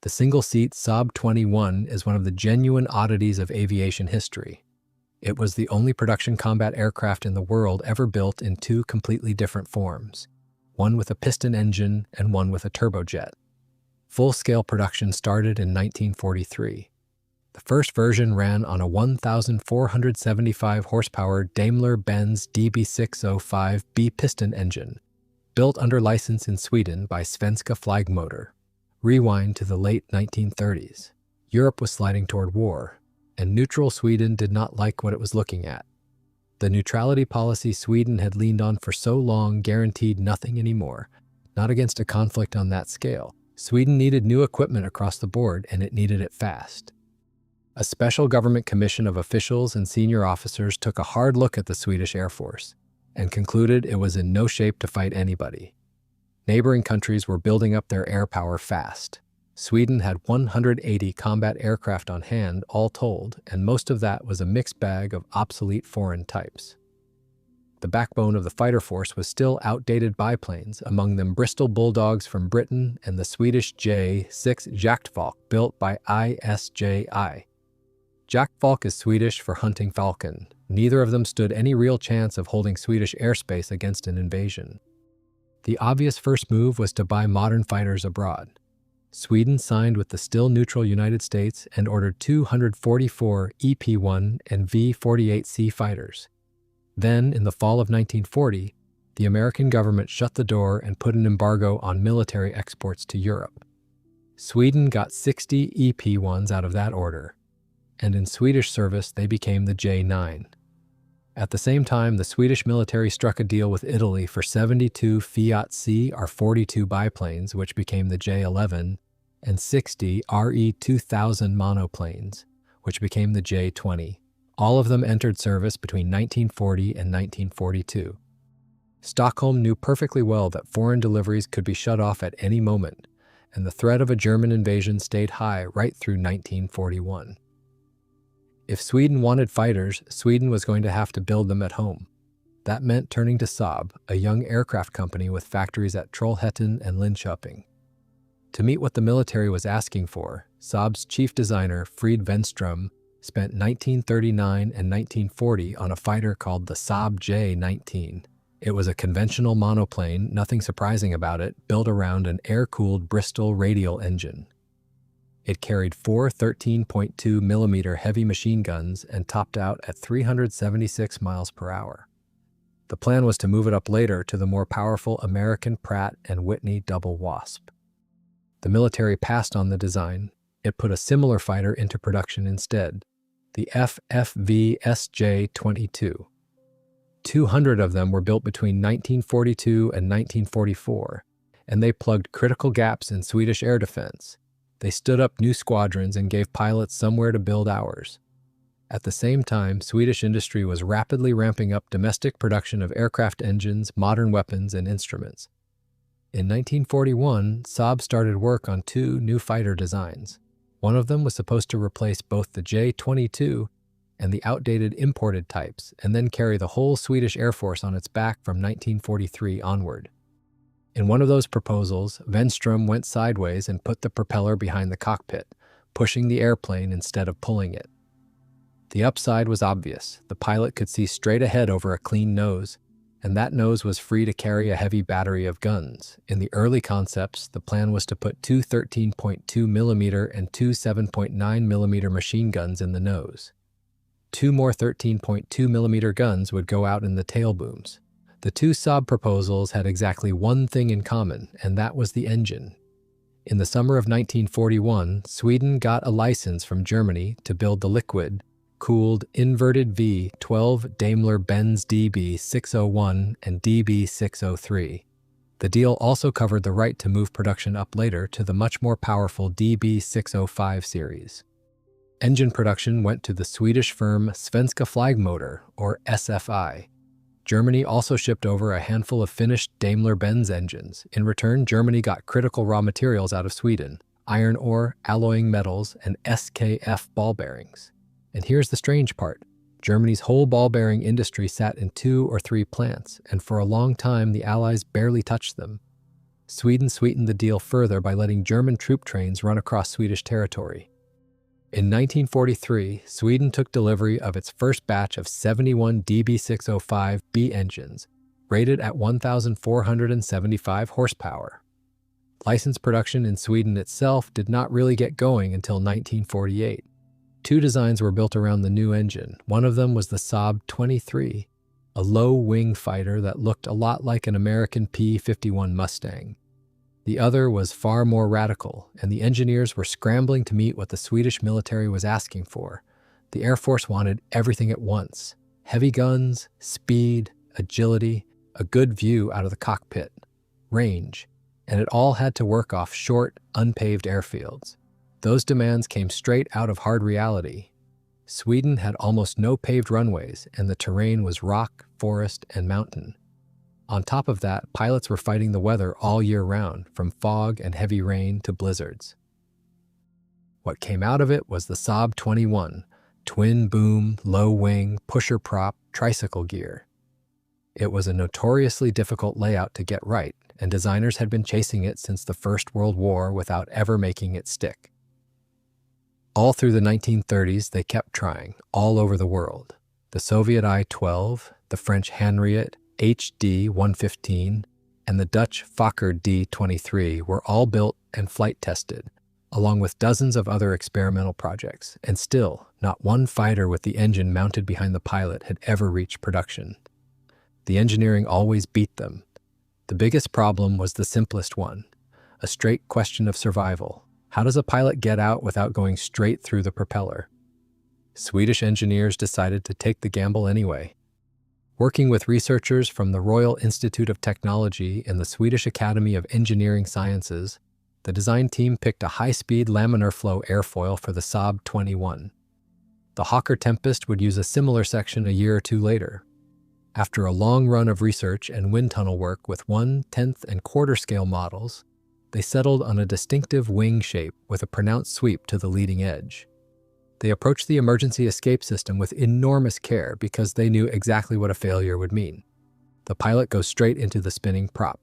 The single-seat Saab 21 is one of the genuine oddities of aviation history. It was the only production combat aircraft in the world ever built in two completely different forms, one with a piston engine and one with a turbojet. Full-scale production started in 1943. The first version ran on a 1,475 horsepower Daimler-Benz DB605B piston engine, built under license in Sweden by Svenska Flygmotor. Rewind to the late 1930s. Europe was sliding toward war, and neutral Sweden did not like what it was looking at. The neutrality policy Sweden had leaned on for so long guaranteed nothing anymore, not against a conflict on that scale. Sweden needed new equipment across the board, and it needed it fast. A special government commission of officials and senior officers took a hard look at the Swedish Air Force and concluded it was in no shape to fight anybody. Neighboring countries were building up their air power fast. Sweden had 180 combat aircraft on hand, all told, and most of that was a mixed bag of obsolete foreign types. The backbone of the fighter force was still outdated biplanes, among them Bristol Bulldogs from Britain and the Swedish J6 Jaktfalk built by ISJI. Jaktfalk is Swedish for hunting falcon. Neither of them stood any real chance of holding Swedish airspace against an invasion. The obvious first move was to buy modern fighters abroad. Sweden signed with the still neutral United States and ordered 244 EP-1 and V-48C fighters. Then, in the fall of 1940, the American government shut the door and put an embargo on military exports to Europe. Sweden got 60 EP-1s out of that order, and in Swedish service they became the J9. At the same time, the Swedish military struck a deal with Italy for 72 Fiat CR-42 biplanes, which became the J11, and 60 RE-2000 monoplanes, which became the J20. All of them entered service between 1940 and 1942. Stockholm knew perfectly well that foreign deliveries could be shut off at any moment, and the threat of a German invasion stayed high right through 1941. If Sweden wanted fighters, Sweden was going to have to build them at home. That meant turning to Saab, a young aircraft company with factories at Trollhättan and Linköping. To meet what the military was asking for, Saab's chief designer, Frid Wenström, spent 1939 and 1940 on a fighter called the Saab J19. It was a conventional monoplane, nothing surprising about it, built around an air-cooled Bristol radial engine. It carried four 13.2mm heavy machine guns and topped out at 376 miles per hour. The plan was to move it up later to the more powerful American Pratt & Whitney Double Wasp. The military passed on the design. It put a similar fighter into production instead, the FFV SJ-22. 200 of them were built between 1942 and 1944, and they plugged critical gaps in Swedish air defense. They stood up new squadrons and gave pilots somewhere to build ours. At the same time, Swedish industry was rapidly ramping up domestic production of aircraft engines, modern weapons, and instruments. In 1941, Saab started work on two new fighter designs. One of them was supposed to replace both the J-22 and the outdated imported types, and then carry the whole Swedish Air Force on its back from 1943 onward. In one of those proposals, Wenström went sideways and put the propeller behind the cockpit, pushing the airplane instead of pulling it. The upside was obvious. The pilot could see straight ahead over a clean nose, and that nose was free to carry a heavy battery of guns. In the early concepts, the plan was to put two 13.2mm and two 7.9mm machine guns in the nose. Two more 13.2mm guns would go out in the tail booms. The two Saab proposals had exactly one thing in common, and that was the engine. In the summer of 1941, Sweden got a license from Germany to build the liquid-cooled inverted V-12 Daimler-Benz DB601 and DB603. The deal also covered the right to move production up later to the much more powerful DB605 series. Engine production went to the Swedish firm Svenska Flygmotor, or SFI. Germany also shipped over a handful of finished Daimler-Benz engines. In return, Germany got critical raw materials out of Sweden: iron ore, alloying metals, and SKF ball bearings. And here's the strange part. Germany's whole ball bearing industry sat in 2 or 3 plants, and for a long time the Allies barely touched them. Sweden sweetened the deal further by letting German troop trains run across Swedish territory. In 1943, Sweden took delivery of its first batch of 71 DB605B engines, rated at 1,475 horsepower. Licensed production in Sweden itself did not really get going until 1948. Two designs were built around the new engine. One of them was the Saab 23, a low-wing fighter that looked a lot like an American P-51 Mustang. The other was far more radical, and the engineers were scrambling to meet what the Swedish military was asking for. The Air Force wanted everything at once: heavy guns, speed, agility, a good view out of the cockpit, range, and it all had to work off short, unpaved airfields. Those demands came straight out of hard reality. Sweden had almost no paved runways, and the terrain was rock, forest, and mountain. On top of that, pilots were fighting the weather all year round, from fog and heavy rain to blizzards. What came out of it was the Saab 21, twin-boom, low-wing, pusher-prop, tricycle gear. It was a notoriously difficult layout to get right, and designers had been chasing it since the First World War without ever making it stick. All through the 1930s, they kept trying, all over the world. The Soviet I-12, the French Henriette HD-115, and the Dutch Fokker D-23 were all built and flight tested, along with dozens of other experimental projects, and still, not one fighter with the engine mounted behind the pilot had ever reached production. The engineering always beat them. The biggest problem was the simplest one, a straight question of survival. How does a pilot get out without going straight through the propeller? Swedish engineers decided to take the gamble anyway. Working with researchers from the Royal Institute of Technology and the Swedish Academy of Engineering Sciences, the design team picked a high-speed laminar flow airfoil for the Saab 21. The Hawker Tempest would use a similar section a year or two later. After a long run of research and wind tunnel work with 1/10 and quarter scale models, they settled on a distinctive wing shape with a pronounced sweep to the leading edge. They approached the emergency escape system with enormous care because they knew exactly what a failure would mean. The pilot goes straight into the spinning prop.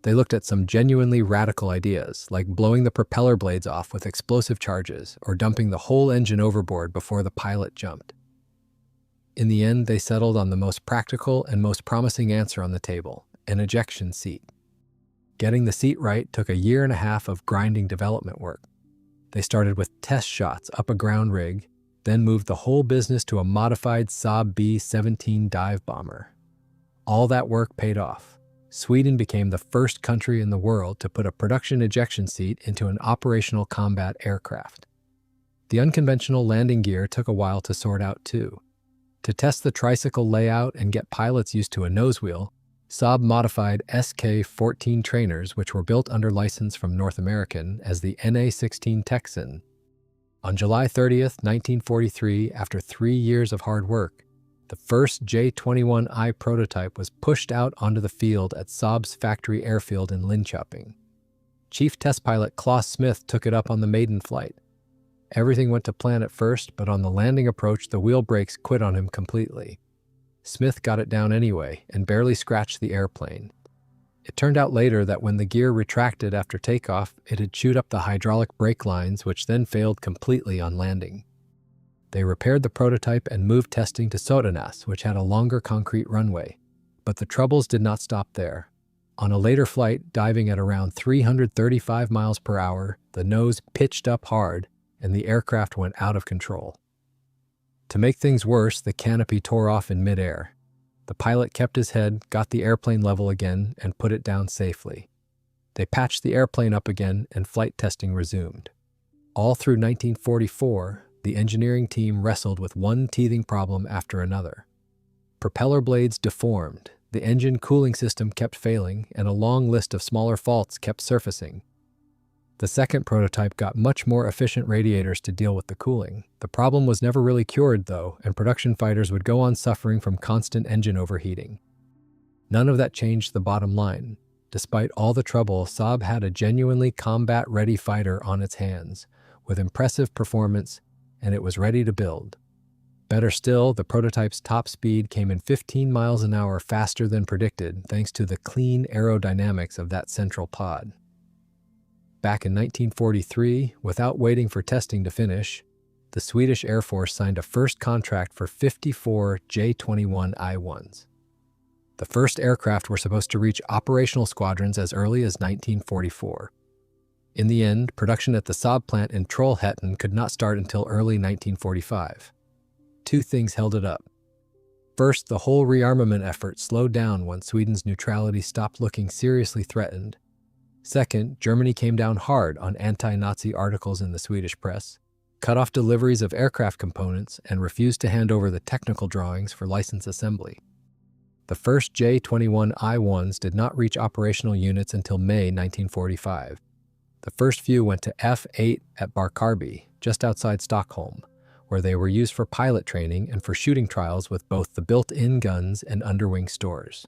They looked at some genuinely radical ideas, like blowing the propeller blades off with explosive charges or dumping the whole engine overboard before the pilot jumped. In the end, they settled on the most practical and most promising answer on the table: an ejection seat. Getting the seat right took a year and a half of grinding development work. They started with test shots up a ground rig, then moved the whole business to a modified Saab B-17 dive bomber. All that work paid off. Sweden became the first country in the world to put a production ejection seat into an operational combat aircraft. The unconventional landing gear took a while to sort out too. To test the tricycle layout and get pilots used to a nose wheel, Saab modified SK-14 trainers, which were built under license from North American as the NA-16 Texan. On July 30th, 1943, after 3 years of hard work, the first J21I prototype was pushed out onto the field at Saab's factory airfield in Linköping. Chief test pilot Claes Smith took it up on the maiden flight. Everything went to plan at first, but on the landing approach, the wheel brakes quit on him completely. Smith got it down anyway and barely scratched the airplane. It turned out later that when the gear retracted after takeoff, it had chewed up the hydraulic brake lines, which then failed completely on landing. They repaired the prototype and moved testing to Sotenäs, which had a longer concrete runway. But the troubles did not stop there. On a later flight, diving at around 335 miles per hour, the nose pitched up hard, and the aircraft went out of control. To make things worse, the canopy tore off in midair. The pilot kept his head, got the airplane level again, and put it down safely. They patched the airplane up again, and flight testing resumed. All through 1944, the engineering team wrestled with one teething problem after another. Propeller blades deformed, the engine cooling system kept failing, and a long list of smaller faults kept surfacing. The second prototype got much more efficient radiators to deal with the cooling. The problem was never really cured, though, and production fighters would go on suffering from constant engine overheating. None of that changed the bottom line. Despite all the trouble, Saab had a genuinely combat-ready fighter on its hands, with impressive performance, and it was ready to build. Better still, the prototype's top speed came in 15 miles an hour faster than predicted thanks to the clean aerodynamics of that central pod. Back in 1943, without waiting for testing to finish, the Swedish Air Force signed a first contract for 54 J21 I-1s. The first aircraft were supposed to reach operational squadrons as early as 1944. In the end, production at the Saab plant in Trollhättan could not start until early 1945. Two things held it up. First, the whole rearmament effort slowed down once Sweden's neutrality stopped looking seriously threatened. Second, Germany came down hard on anti-Nazi articles in the Swedish press, cut off deliveries of aircraft components, and refused to hand over the technical drawings for license assembly. The first J21 I-1s did not reach operational units until May 1945. The first few went to F8 at Barkarby, just outside Stockholm, where they were used for pilot training and for shooting trials with both the built-in guns and underwing stores.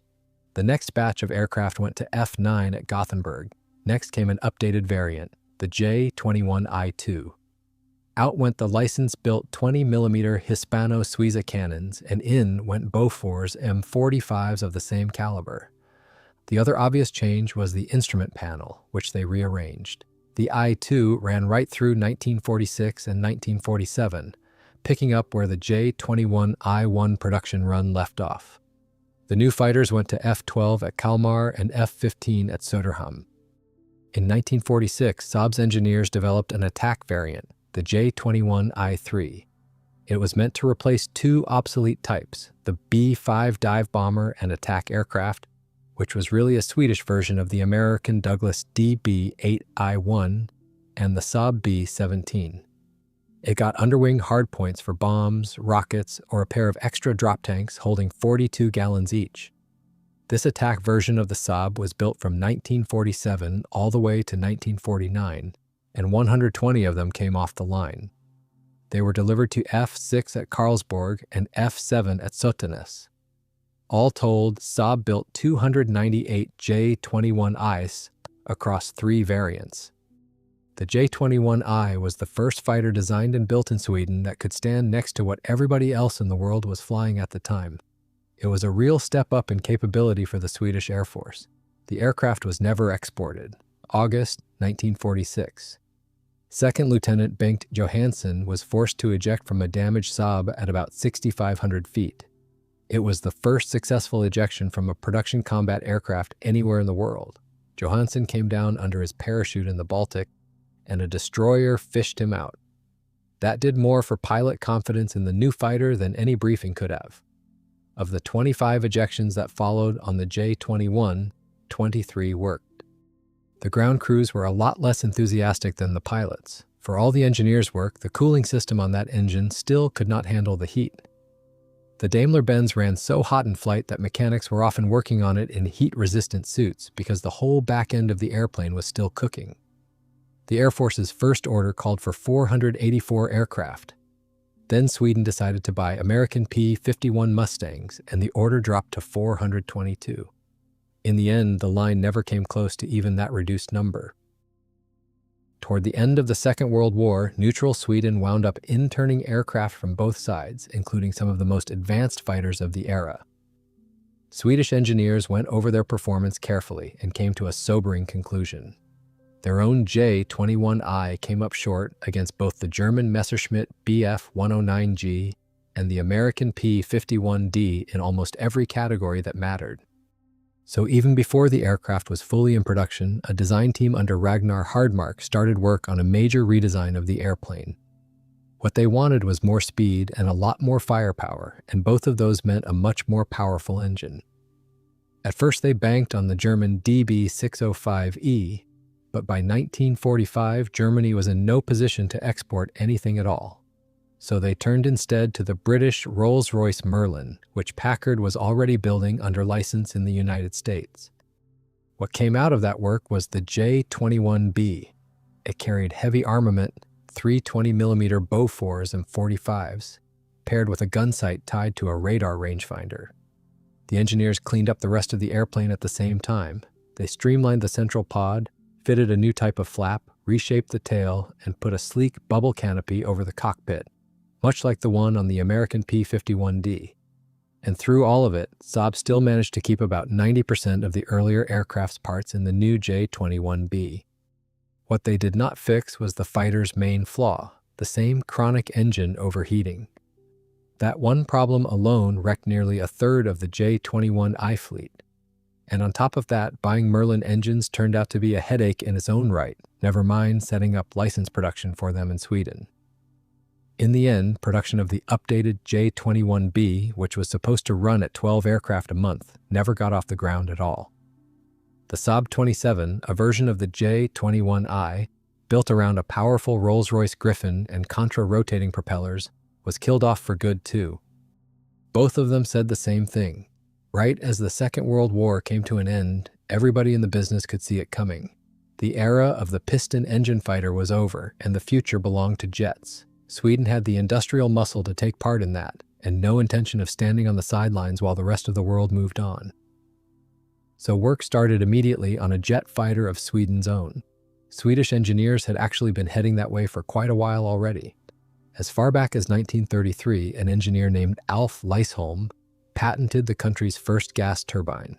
The next batch of aircraft went to F9 at Gothenburg. Next came an updated variant, the J21I-2. Out went the license-built 20mm Hispano-Suiza cannons, and in went Bofors M45s of the same caliber. The other obvious change was the instrument panel, which they rearranged. The I-2 ran right through 1946 and 1947, picking up where the J21 I-1 production run left off. The new fighters went to F-12 at Kalmar and F-15 at Söderhamn. In 1946, Saab's engineers developed an attack variant, the J21 I-3. It was meant to replace two obsolete types, the B-5 dive bomber and attack aircraft, which was really a Swedish version of the American Douglas DB-8 I-1 and the Saab B-17. It got underwing hardpoints for bombs, rockets, or a pair of extra drop tanks holding 42 gallons each. This attack version of the Saab was built from 1947 all the way to 1949, and 120 of them came off the line. They were delivered to F-6 at Karlsborg and F-7 at Sotenäs. All told, Saab built 298 J-21Is across three variants. The J-21I was the first fighter designed and built in Sweden that could stand next to what everybody else in the world was flying at the time. It was a real step up in capability for the Swedish Air Force. The aircraft was never exported. August 1946. Second Lieutenant Bengt Johansson was forced to eject from a damaged Saab at about 6,500 feet. It was the first successful ejection from a production combat aircraft anywhere in the world. Johansson came down under his parachute in the Baltic, and a destroyer fished him out. That did more for pilot confidence in the new fighter than any briefing could have. Of the 25 ejections that followed on the J-21, 23 worked. The ground crews were a lot less enthusiastic than the pilots. For all the engineers' work, the cooling system on that engine still could not handle the heat. The Daimler-Benz ran so hot in flight that mechanics were often working on it in heat-resistant suits because the whole back end of the airplane was still cooking. The Air Force's first order called for 484 aircraft. Then Sweden decided to buy American P-51 Mustangs, and the order dropped to 422. In the end, the line never came close to even that reduced number. Toward the end of the Second World War, neutral Sweden wound up interning aircraft from both sides, including some of the most advanced fighters of the era. Swedish engineers went over their performance carefully and came to a sobering conclusion. Their own J-21I came up short against both the German Messerschmitt Bf-109G and the American P-51D in almost every category that mattered. So even before the aircraft was fully in production, a design team under Ragnar Hardmark started work on a major redesign of the airplane. What they wanted was more speed and a lot more firepower, and both of those meant a much more powerful engine. At first they banked on the German DB605E, but by 1945, Germany was in no position to export anything at all. So they turned instead to the British Rolls-Royce Merlin, which Packard was already building under license in the United States. What came out of that work was the J-21B. It carried heavy armament, 3 20mm Bofors and 45s, paired with a gun sight tied to a radar rangefinder. The engineers cleaned up the rest of the airplane at the same time. They streamlined the central pod, fitted a new type of flap, reshaped the tail, and put a sleek bubble canopy over the cockpit. much like the one on the American P-51D. And through all of it, Saab still managed to keep about 90% of the earlier aircraft's parts in the new J21B. What they did not fix was the fighter's main flaw, the same chronic engine overheating. That one problem alone wrecked nearly a third of the J21I fleet. And on top of that, buying Merlin engines turned out to be a headache in its own right, never mind setting up license production for them in Sweden. In the end, production of the updated J21B, which was supposed to run at 12 aircraft a month, never got off the ground at all. The Saab 27, a version of the J21I, built around a powerful Rolls-Royce Gripen and contra-rotating propellers, was killed off for good too. Both of them said the same thing. Right as the Second World War came to an end, everybody in the business could see it coming. The era of the piston engine fighter was over, and the future belonged to jets. Sweden had the industrial muscle to take part in that, and no intention of standing on the sidelines while the rest of the world moved on. So work started immediately on a jet fighter of Sweden's own. Swedish engineers had actually been heading that way for quite a while already. As far back as 1933, an engineer named Alf Leisholm patented the country's first gas turbine.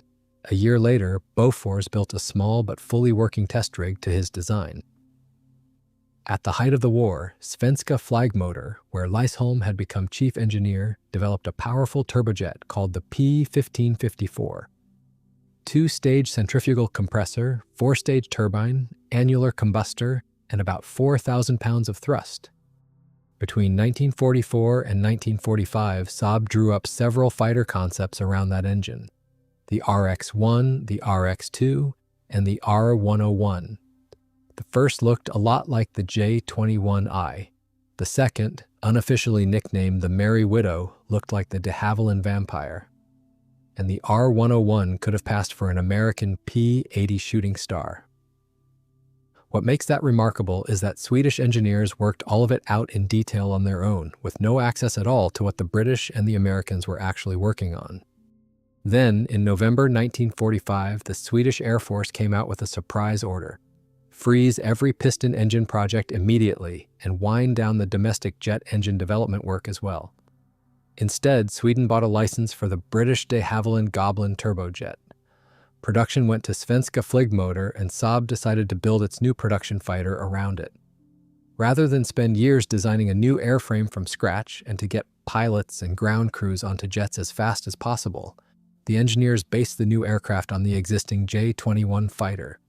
A year later, Bofors built a small but fully working test rig to his design. At the height of the war, Svenska Flygmotor, where Leisholm had become chief engineer, developed a powerful turbojet called the P-1554. Two-stage centrifugal compressor, four-stage turbine, annular combustor, and about 4,000 pounds of thrust. Between 1944 and 1945, Saab drew up several fighter concepts around that engine: the RX-1, the RX-2, and the R101. The first looked a lot like the J21I. The second, unofficially nicknamed the Merry Widow, looked like the de Havilland Vampire. And the R101 could have passed for an American P-80 Shooting Star. What makes that remarkable is that Swedish engineers worked all of it out in detail on their own, with no access at all to what the British and the Americans were actually working on. Then, in November 1945, the Swedish Air Force came out with a surprise order: freeze every piston engine project immediately and wind down the domestic jet engine development work as well. Instead, Sweden bought a license for the British de Havilland Goblin turbojet. Production went to Svenska Flygmotor, and Saab decided to build its new production fighter around it. Rather than spend years designing a new airframe from scratch and to get pilots and ground crews onto jets as fast as possible, the engineers based the new aircraft on the existing J-21 fighter.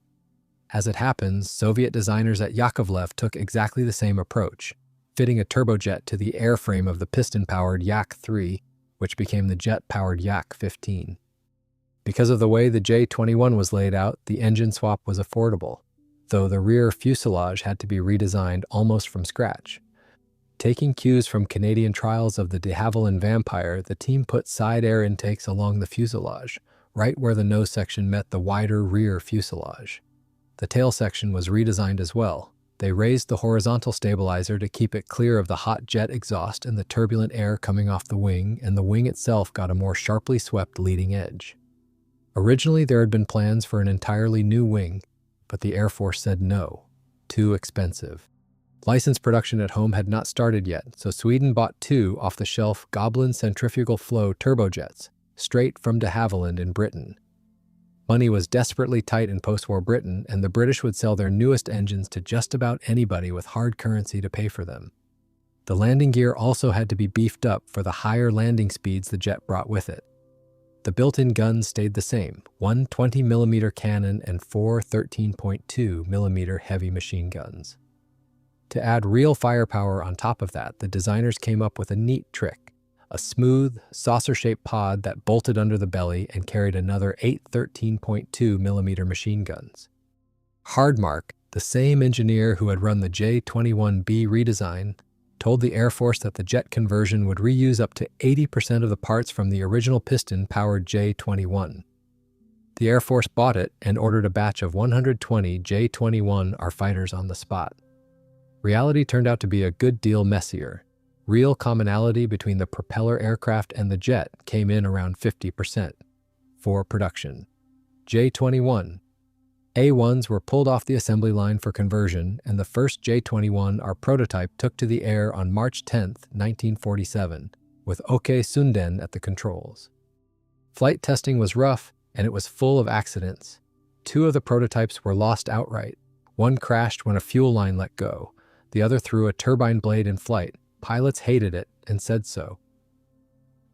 As it happens, Soviet designers at Yakovlev took exactly the same approach, fitting a turbojet to the airframe of the piston-powered Yak-3, which became the jet-powered Yak-15. Because of the way the J-21 was laid out, the engine swap was affordable, though the rear fuselage had to be redesigned almost from scratch. Taking cues from Canadian trials of the de Havilland Vampire, the team put side air intakes along the fuselage, right where the nose section met the wider rear fuselage. The tail section was redesigned as well. They raised the horizontal stabilizer to keep it clear of the hot jet exhaust and the turbulent air coming off the wing, and the wing itself got a more sharply swept leading edge. Originally, there had been plans for an entirely new wing, but the Air Force said no. Too expensive. License production at home had not started yet, so Sweden bought two off-the-shelf Goblin centrifugal flow turbojets, straight from de Havilland in Britain. Money was desperately tight in post-war Britain, and the British would sell their newest engines to just about anybody with hard currency to pay for them. The landing gear also had to be beefed up for the higher landing speeds the jet brought with it. The built-in guns stayed the same: one 20mm cannon and four 13.2mm heavy machine guns. To add real firepower on top of that, the designers came up with a neat trick: a smooth, saucer-shaped pod that bolted under the belly and carried another 8 13.2mm machine guns. Hardmark, the same engineer who had run the J-21B redesign, told the Air Force that the jet conversion would reuse up to 80% of the parts from the original piston-powered J-21. The Air Force bought it and ordered a batch of 120 J-21R fighters on the spot. Reality turned out to be a good deal messier. Real commonality between the propeller aircraft and the jet came in around 50% for production. J-21. A-1s were pulled off the assembly line for conversion, and the first J21R prototype took to the air on March 10, 1947, with Åke Sundén at the controls. Flight testing was rough, and it was full of accidents. 2 of the prototypes were lost outright. One crashed when a fuel line let go. The other threw a turbine blade in flight. Pilots hated it and said so.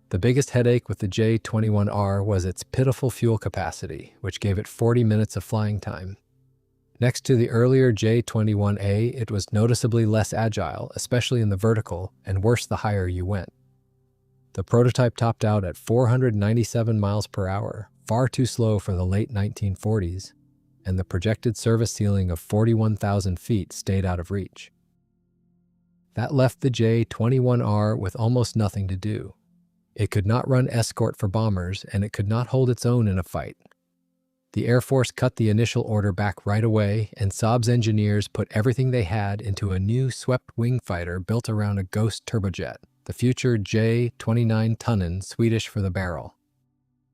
The biggest headache with the J21R was its pitiful fuel capacity, which gave it 40 minutes of flying time. Next to the earlier J21A, it was noticeably less agile, especially in the vertical, and worse the higher you went. The prototype topped out at 497 miles per hour, far too slow for the late 1940s, and the projected service ceiling of 41,000 feet stayed out of reach. That left the J21R with almost nothing to do. It could not run escort for bombers, and it could not hold its own in a fight. The Air Force cut the initial order back right away, and Saab's engineers put everything they had into a new swept-wing fighter built around a ghost turbojet, the future J29 Tunnan, Swedish for the barrel.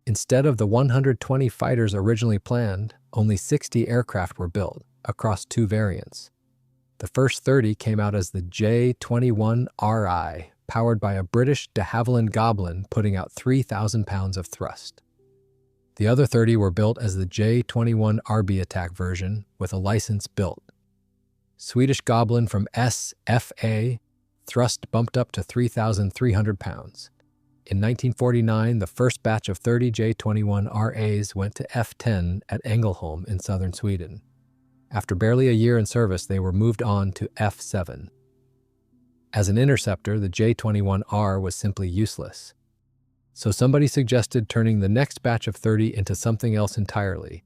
Instead of the 120 fighters originally planned, only 60 aircraft were built, across 2 variants. The first 30 came out as the J21RI, powered by a British de Havilland Goblin putting out 3,000 pounds of thrust. The other 30 were built as the J21RB attack version, with a license built. Swedish Goblin from SFA, thrust bumped up to 3,300 pounds. In 1949, the first batch of 30 J21RAs went to F10 at Ängelholm in southern Sweden. After barely a year in service, they were moved on to F7. As an interceptor, the J21R was simply useless. So somebody suggested turning the next batch of 30 into something else entirely,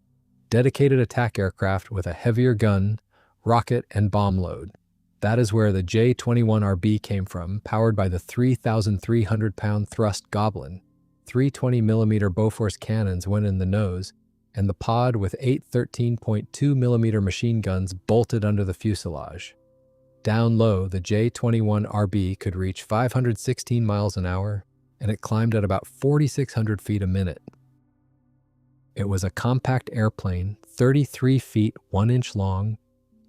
dedicated attack aircraft with a heavier gun, rocket, and bomb load. That is where the J21RB came from, powered by the 3,300-pound thrust Goblin. 320mm Bofors cannons went in the nose, and the pod with 8 13.2mm machine guns bolted under the fuselage. Down low, the J21RB could reach 516 miles an hour, and it climbed at about 4,600 feet a minute. It was a compact airplane, 33 feet 1 inch long,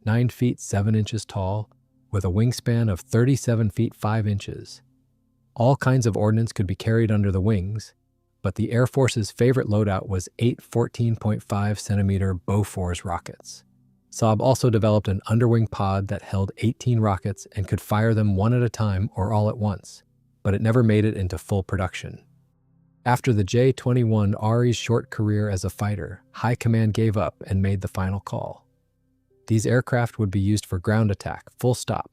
9 feet 7 inches tall, with a wingspan of 37 feet 5 inches. All kinds of ordnance could be carried under the wings, but the Air Force's favorite loadout was 8 14.5-centimeter Bofors rockets. Saab also developed an underwing pod that held 18 rockets and could fire them one at a time or all at once, but it never made it into full production. After the J21R's short career as a fighter, High Command gave up and made the final call. These aircraft would be used for ground attack, full stop.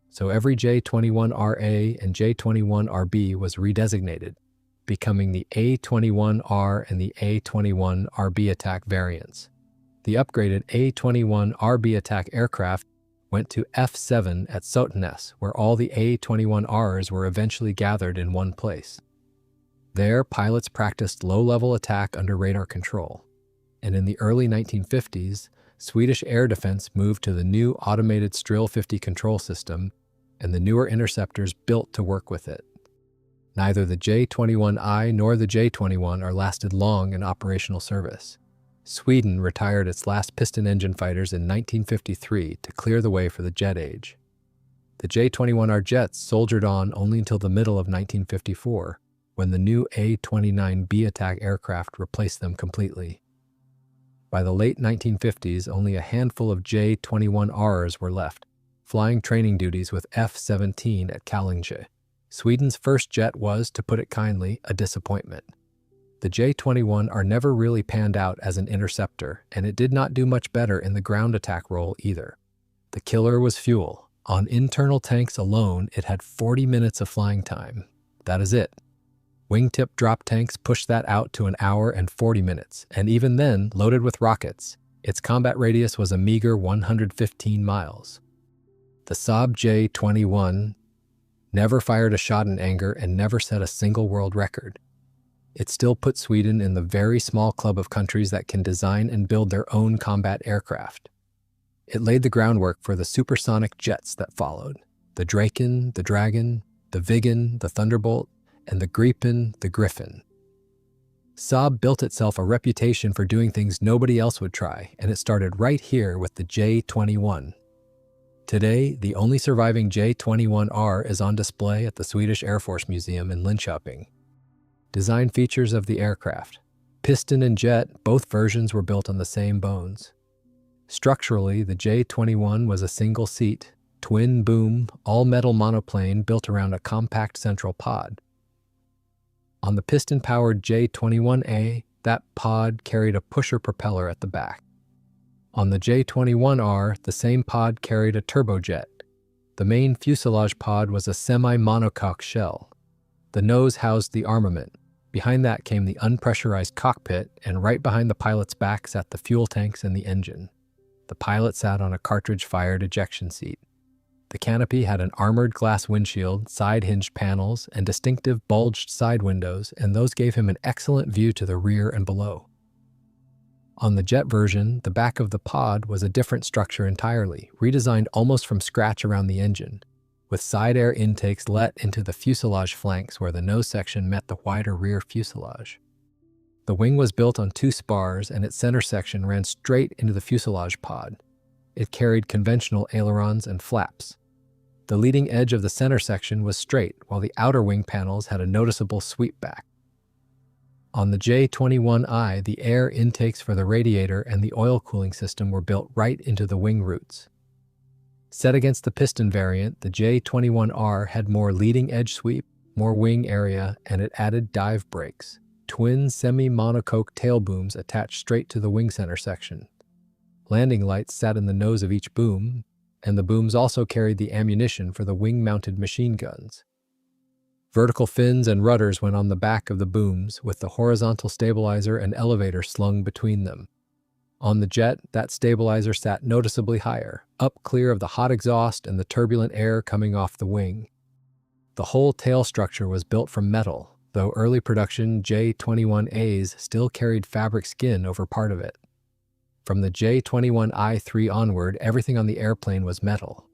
So every J21RA and J21RB was redesignated, becoming the A21R and the A21RB attack variants. The upgraded A21RB attack aircraft went to F7 at Sotenäs, where all the A21Rs were eventually gathered in one place. There, pilots practiced low-level attack under radar control. And in the early 1950s, Swedish air defense moved to the new automated Strill 50 control system and the newer interceptors built to work with it. Neither the J21I nor the J21 are lasted long in operational service. Sweden retired its last piston engine fighters in 1953 to clear the way for the jet age. The J21R jets soldiered on only until the middle of 1954, when the new A-29B attack aircraft replaced them completely. By the late 1950s, only a handful of J21Rs were left, flying training duties with F-17 at Kallinge. Sweden's first jet was, to put it kindly, a disappointment. The J21R never really panned out as an interceptor, and it did not do much better in the ground attack role either. The killer was fuel. On internal tanks alone, it had 40 minutes of flying time. That is it. Wingtip drop tanks pushed that out to 1 hour and 40 minutes, and even then, loaded with rockets, its combat radius was a meager 115 miles. The Saab J21 never fired a shot in anger and never set a single world record. It still put Sweden in the very small club of countries that can design and build their own combat aircraft. It laid the groundwork for the supersonic jets that followed: the Draken, the Dragon, the Viggen, the Thunderbolt, and the Gripen, the Gripen. Saab built itself a reputation for doing things nobody else would try, and it started right here with the J21. Today, the only surviving J21R is on display at the Swedish Air Force Museum in Linköping. Design features of the aircraft. Piston and jet, both versions were built on the same bones. Structurally, the J21 was a single-seat, twin-boom, all-metal monoplane built around a compact central pod. On the piston-powered J21A, that pod carried a pusher propeller at the back. On the J21R, the same pod carried a turbojet. The main fuselage pod was a semi-monocoque shell. The nose housed the armament. Behind that came the unpressurized cockpit, and right behind the pilot's back sat the fuel tanks and the engine. The pilot sat on a cartridge-fired ejection seat. The canopy had an armored glass windshield, side-hinged panels, and distinctive bulged side windows, and those gave him an excellent view to the rear and below. On the jet version, the back of the pod was a different structure entirely, redesigned almost from scratch around the engine, with side air intakes let into the fuselage flanks where the nose section met the wider rear fuselage. The wing was built on two spars, and its center section ran straight into the fuselage pod. It carried conventional ailerons and flaps. The leading edge of the center section was straight, while the outer wing panels had a noticeable sweep back. On the J21I, the air intakes for the radiator and the oil cooling system were built right into the wing roots. Set against the piston variant, the J21R had more leading edge sweep, more wing area, and it added dive brakes, twin semi-monocoque tail booms attached straight to the wing center section. Landing lights sat in the nose of each boom, and the booms also carried the ammunition for the wing-mounted machine guns. Vertical fins and rudders went on the back of the booms, with the horizontal stabilizer and elevator slung between them. On the jet, that stabilizer sat noticeably higher, up clear of the hot exhaust and the turbulent air coming off the wing. The whole tail structure was built from metal, though early production J21As still carried fabric skin over part of it. From the J21I3 onward, everything on the airplane was metal.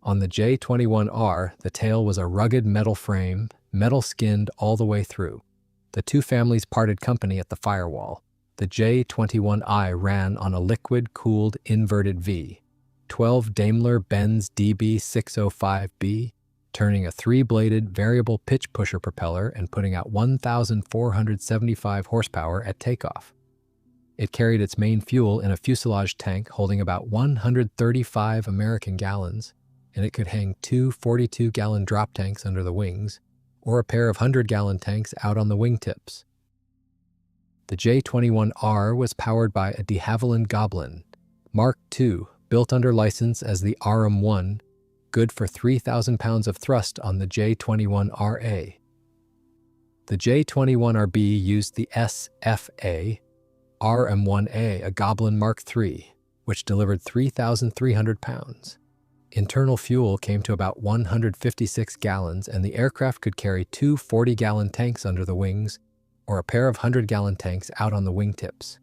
On the J21R, the tail was a rugged metal frame, metal-skinned all the way through. The two families parted company at the firewall. The J21I ran on a liquid-cooled inverted V12 Daimler-Benz DB605B, turning a three-bladed variable pitch pusher propeller and putting out 1,475 horsepower at takeoff. It carried its main fuel in a fuselage tank holding about 135 American gallons, and it could hang two 42-gallon drop tanks under the wings, or a pair of 100-gallon tanks out on the wingtips. The J21R was powered by a de Havilland Goblin Mark II, built under license as the RM-1, good for 3,000 pounds of thrust on the J21RA. The J21RB used the SFA RM-1A, a Goblin Mark III, which delivered 3,300 pounds. Internal fuel came to about 156 gallons, and the aircraft could carry two 40-gallon tanks under the wings or a pair of 100-gallon tanks out on the wingtips.